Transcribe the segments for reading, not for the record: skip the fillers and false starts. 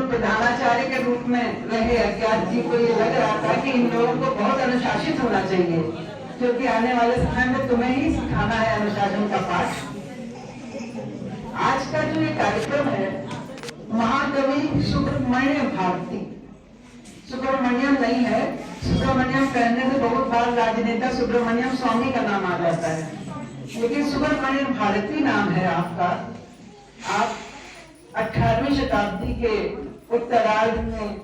प्रधानाचार्य के रूप में रहे अज्ञात जी को ये लग रहा था कि इन लोगों को बहुत अनुशासित होना चाहिए, क्योंकि आने वाले समय में तुम्हें ही सिखाना है अनुशासन का पाठ। आज का जो ये कार्यक्रम है, महाकवि सुब्रमण्यम भारती, सुब्रमण्यम नहीं है, सुब्रमण्यम कहने से बहुत बार राजनेता सुब्रमण्यम स्वामी का नाम आ जाता है, लेकिन सुब्रमण्यम भारती नाम है आपका। आप 18वीं शताब्दी के उत्तरार्ध में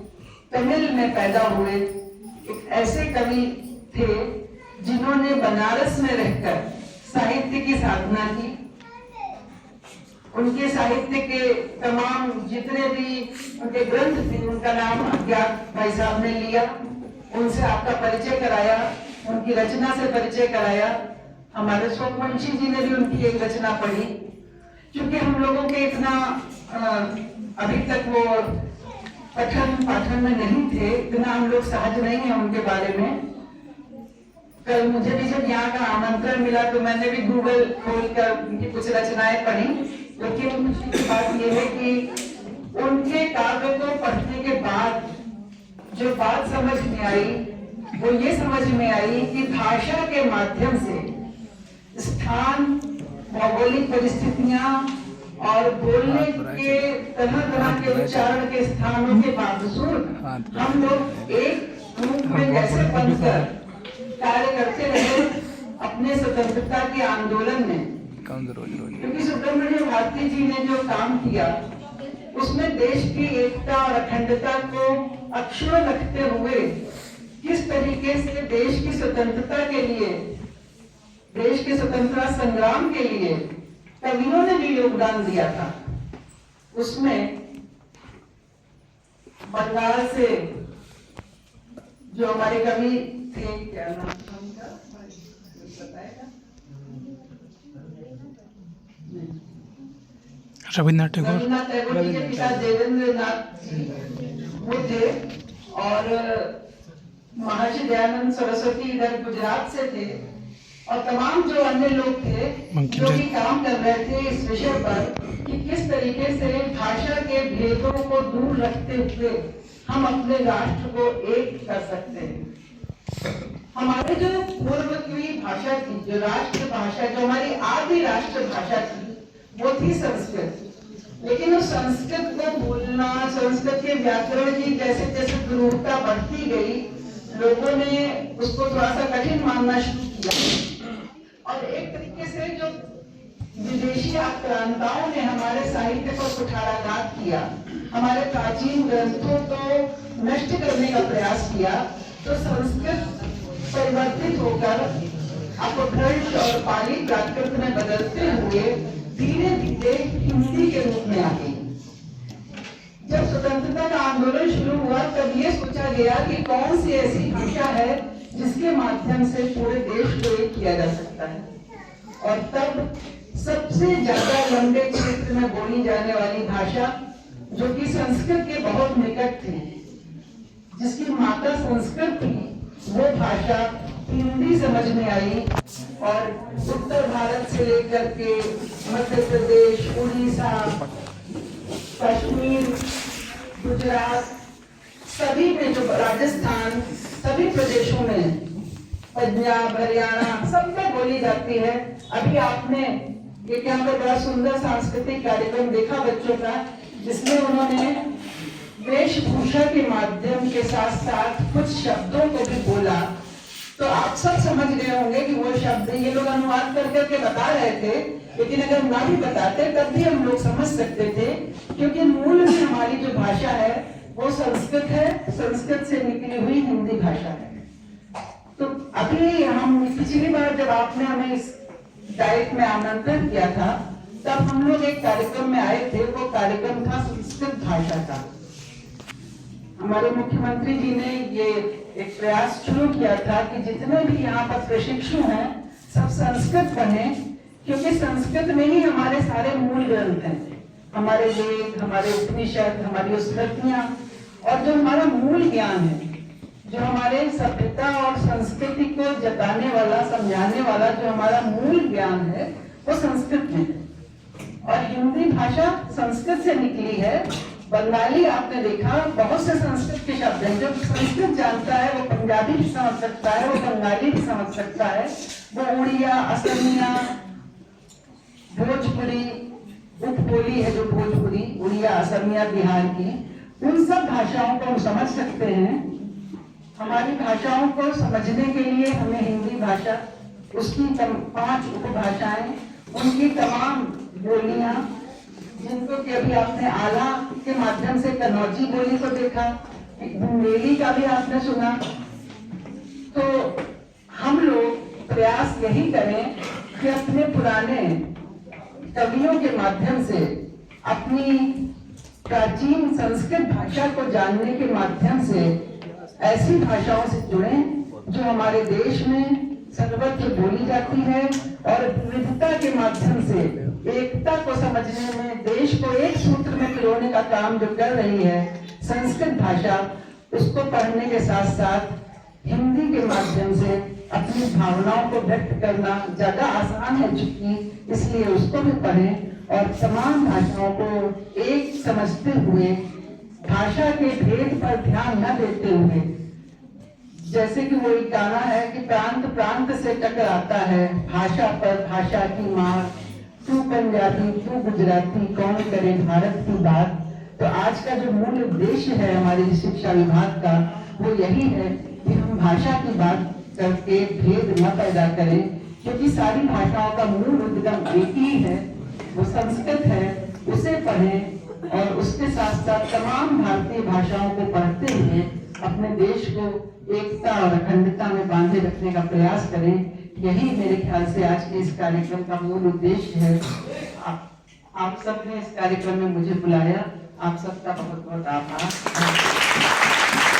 तमिल में पैदा हुए एक ऐसे कवि थे जिन्होंने बनारस में रहकर साहित्य की साधना की। उनके साहित्य के तमाम जितने भी उनके ग्रंथ थे, उनका नाम अज्ञात भाई साहब ने लिया, उनसे आपका परिचय कराया, उनकी रचना से परिचय कराया। हमारे स्वमुंशी जी ने भी उनकी एक रचना पढ़ी। क्योंकि हम लोगों के इतना अभी तक वो पठन पाठन में नहीं थे, इतना हम लोग सहज नहीं है उनके बारे में। कल मुझे भी जब यहाँ का आमंत्रण मिला तो मैंने भी गूगल खोलकर उनकी कुछ रचनाएं पढ़ी, लेकिन खुशी की बात यह है कि उनके काव्य को पढ़ने के बाद जो बात समझ में आई वो ये समझ में आई कि भाषा के माध्यम से स्थान, भौगोलिक परिस्थितियां और बोलने के तरह तरह के उच्चारण के स्थानों के बावजूद हम लोग एक रूप में कैसे बनकर कार्य करते रहे अपने स्वतंत्रता के आंदोलन में। क्योंकि सुब्रमण्यम भारती जी ने जो काम किया उसमें देश की एकता और अखंडता को अक्षुण्ण रखते हुए किस तरीके से देश की स्वतंत्रता के लिए, देश के स्वतंत्रता संग्राम के लिए कवियों ने भी योगदान दिया था। उसमें बंगाल से जो हमारे कवि थे, क्या नाम था उनका, बताएगा? रविन्द्रनाथ टैगोर जी के पिता देवेंद्र नाथ वो थे, और महर्षि दयानंद सरस्वती इधर गुजरात से थे, और तमाम जो अन्य लोग थे जो भी काम कर रहे थे इस विषय पर कि किस तरीके से भाषा के भेदों को दूर रखते हुए हम अपने राष्ट्र को एक कर सकते हैं। हमारे जो पूर्व की भाषा थी, जो राष्ट्र भाषा, जो हमारी आदि राष्ट्र भाषा थी, वो थी संस्कृत। लेकिन उस संस्कृत को भूलना, संस्कृत के व्याकरण की जैसे जैसे दुरूहता बढ़ती गई, लोगों ने उसको थोड़ा सा कठिन मानना शुरू किया, और एक तरीके से जो विदेशी आक्रांताओं ने हमारे साहित्य पर कुठाराघात किया, हमारे प्राचीन ग्रंथों को नष्ट करने का प्रयास किया, तो संस्कृत परिवर्तित होकर अपभ्रंश और पाली प्राकृत में बदलते हुए धीरे धीरे हिंदी के रूप में आ गई। जब स्वतंत्रता का आंदोलन शुरू हुआ तब ये सोचा गया कि कौन सी ऐसी भाषा है जिसके माध्यम से पूरे देश को एक किया जा सकता है, और तब सबसे ज्यादा लंबे क्षेत्र में बोली जाने वाली भाषा जो कि संस्कृत के बहुत निकट थी, जिसकी माता संस्कृत थी, वो भाषा हिंदी समझ में आई। और उत्तर भारत से लेकर के मध्य प्रदेश, उड़ीसा, कश्मीर, गुजरात, सभी में, जो राजस्थान, सभी प्रदेशों में, पंजाब, हरियाणा, सब में बोली जाती है। अभी आपने एक यहाँ पे बड़ा सुंदर सांस्कृतिक कार्यक्रम देखा बच्चों का, जिसमें उन्होंने वेशभूषा के माध्यम के साथ साथ कुछ शब्दों को भी बोला। तो आप सब समझ गए होंगे कि वो शब्द ये लोग अनुवाद कर करके बता रहे थे, लेकिन अगर ना भी बताते तब भी हम लोग समझ सकते थे, क्योंकि मूल में हमारी जो भाषा है वो संस्कृत है, संस्कृत से निकली हुई हिंदी भाषा है। तो अभी हम पिछली बार जब आपने हमें इस डाइट में आमंत्रण किया था, तब हम लोग एक कार्यक्रम में आए थे। वो कार्यक्रम था संस्कृत भाषा का। हमारे मुख्यमंत्री जी ने ये एक प्रयास शुरू किया था कि जितने भी यहाँ पर प्रशिक्षु हैं सब संस्कृत पढ़ें, क्योंकि संस्कृत में ही हमारे सारे मूल ग्रंथ हैं, हमारे वेद, हमारे उपनिषद, हमारी स्मृतियां, और जो हमारा मूल ज्ञान है, जो हमारे सभ्यता और संस्कृति को जताने वाला, समझाने वाला जो हमारा मूल ज्ञान है वो संस्कृत में है। और हिंदी भाषा संस्कृत से निकली है, बंगाली आपने देखा, बहुत से संस्कृत के शब्द हैं। जो संस्कृत जानता है वो पंजाबी भी समझ सकता है, वो बंगाली भी समझ सकता है, वो उड़िया, असमिया, भोजपुरी, उपबोली है जो भोजपुरी, उड़िया, असमिया बिहार की, उन सब भाषाओं को हम समझ सकते हैं। हमारी भाषाओं को समझने के लिए हमें हिंदी भाषा, उसकी 5 उपभाषाएं, उनकी तमाम बोलियां, जिनको कि अभी आपने आला के माध्यम से कन्नौजी बोली को देखा, बुंदेली का भी आपने सुना। तो हम लोग प्रयास यही करें कि अपने पुराने कवियों के माध्यम से अपनी प्राचीन संस्कृत भाषा को जानने के माध्यम से ऐसी भाषाओं से जुड़ें जो हमारे देश में सर्वत्र बोली जाती है, और विविधता के माध्यम से एकता को समझने में, देश को एक सूत्र में पिरोने का काम जो कर रही है संस्कृत भाषा, उसको पढ़ने के साथ साथ हिंदी के माध्यम से अपनी भावनाओं को व्यक्त करना ज्यादा आसान है चूंकि, इसलिए उसको भी पढ़ें और तमाम भाषाओं को एक समझते हुए, भाषा के भेद पर ध्यान न देते हुए, जैसे कि वो एक गाना है कि प्रांत प्रांत से टकराता है, भाषा पर भाषा की मार, तू पंजाबी तू गुजराती कौन करे भारत की बात। तो आज का जो मूल उद्देश्य है हमारी शिक्षा विभाग का, वो यही है कि हम भाषा की बात करके भेद न पैदा करें, क्योंकि सारी भाषाओं का मूल उद्गम एक ही है, वो संस्कृत है, उसे पढ़ें और उसके साथ साथ तमाम भारतीय भाषाओं को पढ़ते हुए अपने देश को एकता और अखंडता में बांधे रखने का प्रयास करें। यही मेरे ख्याल से आज के इस कार्यक्रम का मूल उद्देश्य है। आप सबने इस कार्यक्रम में मुझे बुलाया, आप सबका बहुत बहुत आभार।